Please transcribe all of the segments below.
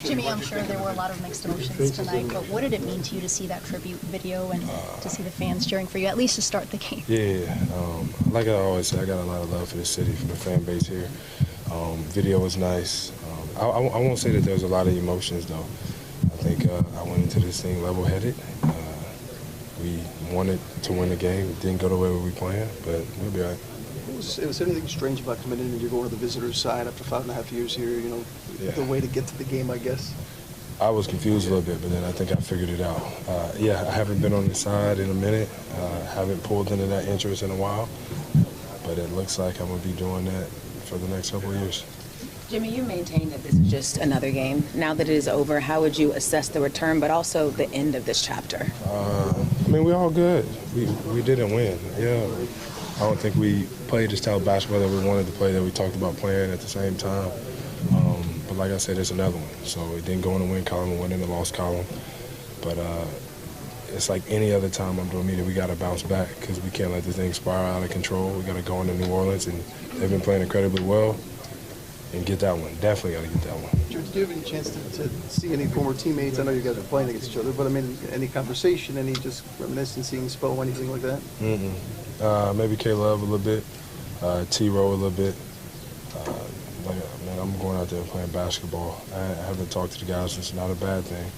Jimmy, I'm sure there were a lot of mixed emotions tonight, but what did it mean to you to see that tribute video and to see the fans cheering for you, at least to start the game? Yeah, like I always say, I got a lot of love for the city, for the fan base here. Video was nice. I won't say that there was a lot of emotions, though. I think I went into this thing level-headed. We wanted to win the game. It didn't go the way we planned, but we'll be all right. Was anything strange about coming in and you're going to the visitor's side after 5.5 years here, you know, the way to get to the game, I guess? I was confused a little bit, but then I think I figured it out. Yeah, I haven't been on the side in a minute. Haven't pulled into that interest in a while, but it looks like I'm going to be doing that for the next couple of years. Jimmy, you maintain that this is just another game. Now that it is over, how would you assess the return, but also the end of this chapter? I mean, we're all good. We didn't win. Yeah, I don't think we played the style of basketball that we wanted to play, that we talked about playing at the same time. But like I said, it's another one. So it didn't go in the win column, it went in the loss column. But it's like any other time I'm doing media, we got to bounce back because we can't let this thing spiral out of control. We got to go into New Orleans, and they've been playing incredibly well, and get that one. Definitely got to get that one. Did you have any chance to see any former teammates? I know you guys are playing against each other, but I mean, any conversation, any just reminiscing, Spo, anything like that? Maybe K.Love a little bit, T.Row a little bit. Man, I'm going out there playing basketball. I haven't talked to the guys. It's not a bad thing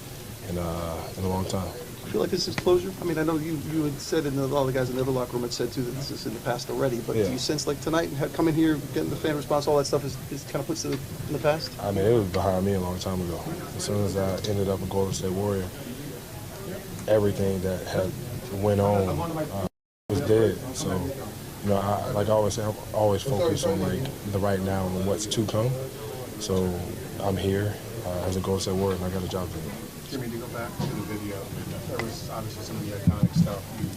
in a long time. I feel like this is closure. I mean, I know you had said, and a lot of the guys in the other locker room had said too, that this is in the past already. But yeah. Do you sense like tonight, coming here, getting the fan response, all that stuff is kind of puts it in the past? I mean, it was behind me a long time ago. As soon as I ended up a Golden State Warrior, everything that had went on was dead. So, you know, like I always say, I'm always focused on like the right now and what's to come. So I'm here as a Golden State Warrior, and I got a job to do. Jimmy, to go back to the video, there was obviously some of the iconic stuff. You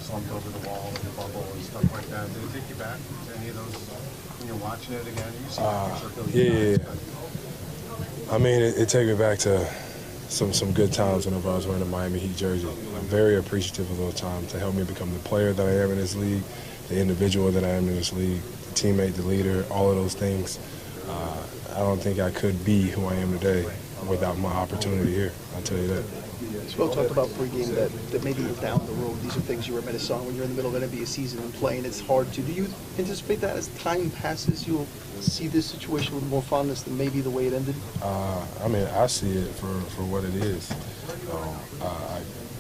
slumped over the wall and the bubble and stuff like that. Did it take you back to any of those when you're watching it again? You see I mean, it took me back to some good times whenever I was wearing a Miami Heat jersey. I'm very appreciative of those times to help me become the player that I am in this league, the individual that I am in this league, the teammate, the leader, all of those things. I don't think I could be who I am today without my opportunity here. I'll tell you that. Spo talked about pregame that maybe down the road, these are things you reminisce on when you're in the middle of an NBA season and playing. It's hard to. Do you anticipate that as time passes, you'll see this situation with more fondness than maybe the way it ended? I mean, I see it for what it is.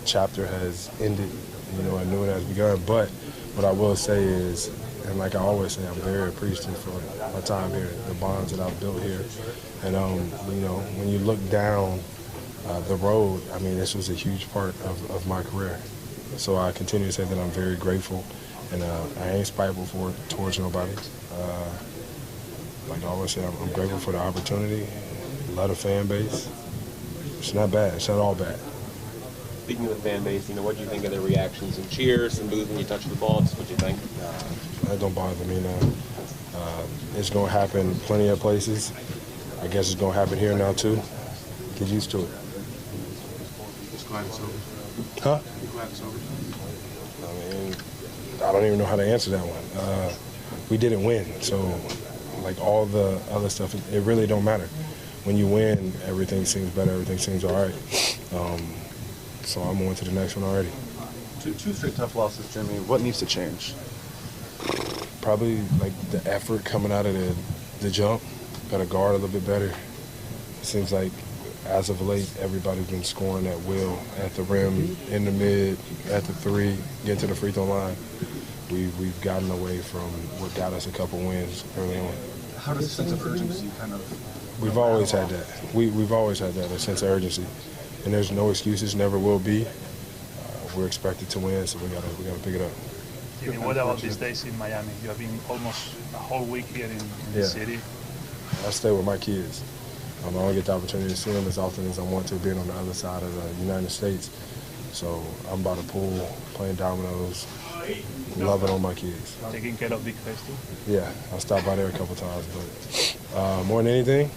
Chapter has ended, you know, a new one has begun. But what I will say is, and like I always say, I'm very appreciative for my time here, the bonds that I've built here. And, you know, when you look down the road, I mean, this was a huge part of my career. So I continue to say that I'm very grateful, and I ain't spiteful towards nobody. Like I always say, I'm grateful for the opportunity, love the fan base. It's not bad. It's not all bad. Speaking of the fan base, you know, what do you think of the reactions and cheers and boos when you touch the ball? What do you think? That don't bother me now. It's going to happen plenty of places. I guess it's going to happen here now, too. Get used to it. Just glad it's over. Huh? Glad it's over. I mean, I don't even know how to answer that one. We didn't win, so like all the other stuff, it really don't matter. When you win, everything seems better, everything seems all right. So I'm on to the next one already. Two straight tough losses, Jimmy. What needs to change? Probably like the effort coming out of the jump. Got to guard a little bit better. It seems like as of late, everybody's been scoring at will, at the rim, in the mid, at the three, get to the free throw line. We've gotten away from what got us a couple wins early on. How does the sense of urgency kind of... We've always had that. We've always had that, a sense of urgency. And there's no excuses, never will be. We're expected to win, so we gotta pick it up. Jimmy, what about these days in Miami? You have been almost a whole week here in the city. I stay with my kids. I don't get the opportunity to see them as often as I want to, being on the other side of the United States. So I'm by the pool, playing dominoes, loving on my kids. Taking care of big face too? Yeah, I stopped by there a couple times, but more than anything,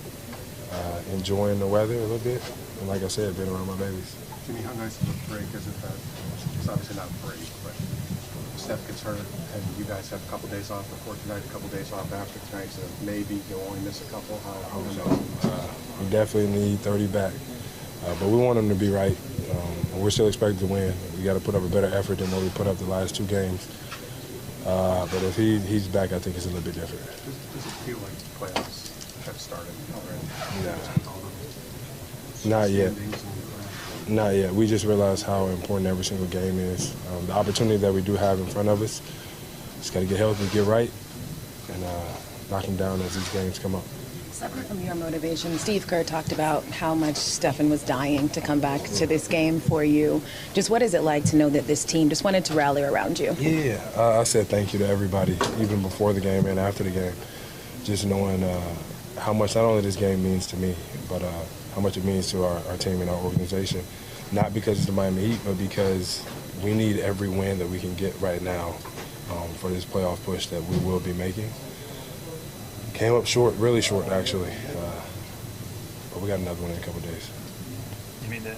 enjoying the weather a little bit. And like I said, being around my babies. Jimmy, how nice of a break is it that it's obviously not a break, but Steph gets hurt and you guys have a couple days off before tonight, a couple days off after tonight, so maybe you'll only miss a couple. How We definitely need 30 back, but we want them to be right. We're still expected to win. We got to put up a better effort than what we put up the last 2 games. But if he's back, I think it's a little bit different. Does it feel like the playoffs have started already? Not yet. Not yet. We just realized how important every single game is. The opportunity that we do have in front of us, just got to get healthy, get right, and knock them down as these games come up. Separate from your motivation, Steve Kerr talked about how much Stephen was dying to come back to this game for you. Just what is it like to know that this team just wanted to rally around you? Yeah, I said thank you to everybody, even before the game and after the game. Just knowing how much not only this game means to me, but how much it means to our team and our organization. Not because it's the Miami Heat, but because we need every win that we can get right now for this playoff push that we will be making. Came up short, really short, actually. But we got another one in a couple of days. You mean the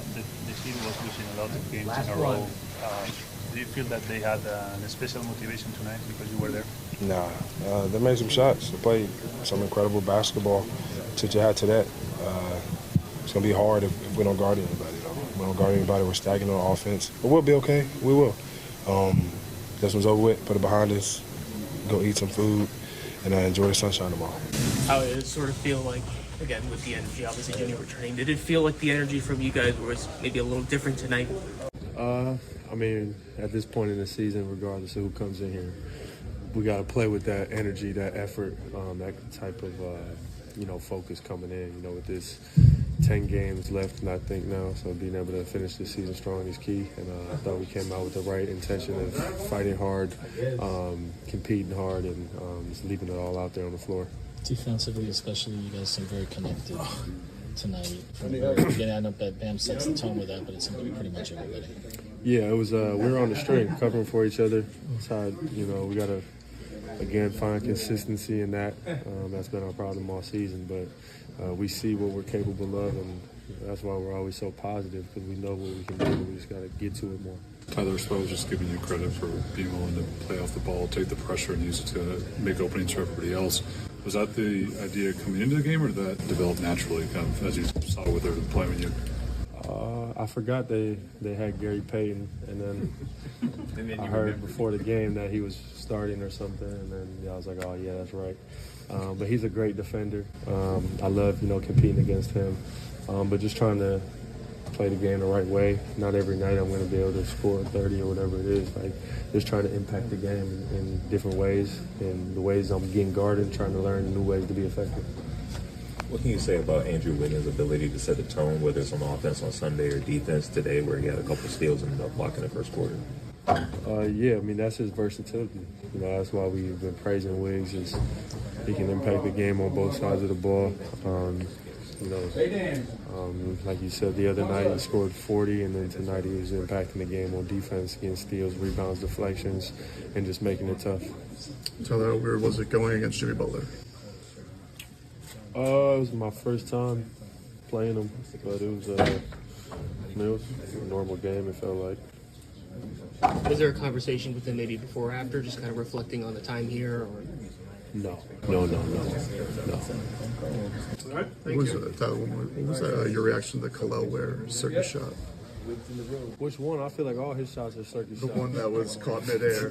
Heat was losing a lot of games in a row. Do you feel that they had a special motivation tonight because you were there? Nah, they made some shots. They played some incredible basketball. Tip your hat to that. It's going to be hard if we don't guard anybody, though. If we don't guard anybody, we're stagnant on offense. But we'll be okay. We will. This one's over with. Put it behind us. Go eat some food. And enjoy the sunshine tomorrow. How did it sort of feel like, again, with the energy, obviously Junior returning, did it feel like the energy from you guys was maybe a little different tonight? I mean, at this point in the season, regardless of who comes in here, we got to play with that energy, that effort, that type of, focus coming in, with this 10 games left, and I think now, so being able to finish this season strong is key. And I thought we came out with the right intention of fighting hard, competing hard, and just leaving it all out there on the floor. Defensively, especially, you guys seem very connected tonight. From the very beginning, I know that Bam sets the tone with that, but it seemed to be pretty much everybody. Yeah, it was. We were on the string, covering for each other. That's how we got to again find consistency in that. That's been our problem all season, but we see what we're capable of, and that's why we're always so positive, because we know what we can do. We just got to get to it more. Tyler Spo just giving you credit for being willing to play off the ball, take the pressure, and use it to make openings for everybody else. Was that the idea coming into the game, or did that develop naturally, kind of as you saw what they were playing with you? I forgot they had Gary Payton, and then I heard before the game that he was starting or something, and then I was like, oh yeah, that's right. But he's a great defender. I love competing against him, but just trying to play the game the right way. Not every night I'm going to be able to score 30 or whatever it is. Like, just trying to impact the game in different ways, and the ways I'm getting guarded, trying to learn new ways to be effective. What can you say about Andrew Wiggins' ability to set the tone, whether it's on offense on Sunday or defense today, where he had a couple of steals and a block in the first quarter? Yeah, I mean, that's his versatility. That's why we've been praising Wiggs, is he can impact the game on both sides of the ball. Like you said, the other night he scored 40, and then tonight he was impacting the game on defense, getting steals, rebounds, deflections, and just making it tough. Tell that where was it going against Jimmy Butler? It was my first time playing him, but it was a normal game, it felt like. Was there a conversation with him maybe before or after, just kind of reflecting on the time here? Or? No. What was your reaction to the K.Love circus shot? Which one? I feel like all his shots are circus shots. The one that was caught midair.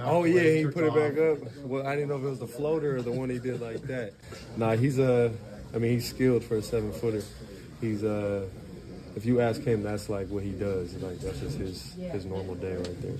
Oh yeah, he put it back up. Well, I didn't know if it was the floater or the one he did like that. Nah, he's skilled for a 7-footer. He's if you ask him, that's like what he does. Like, that's just his normal day right there.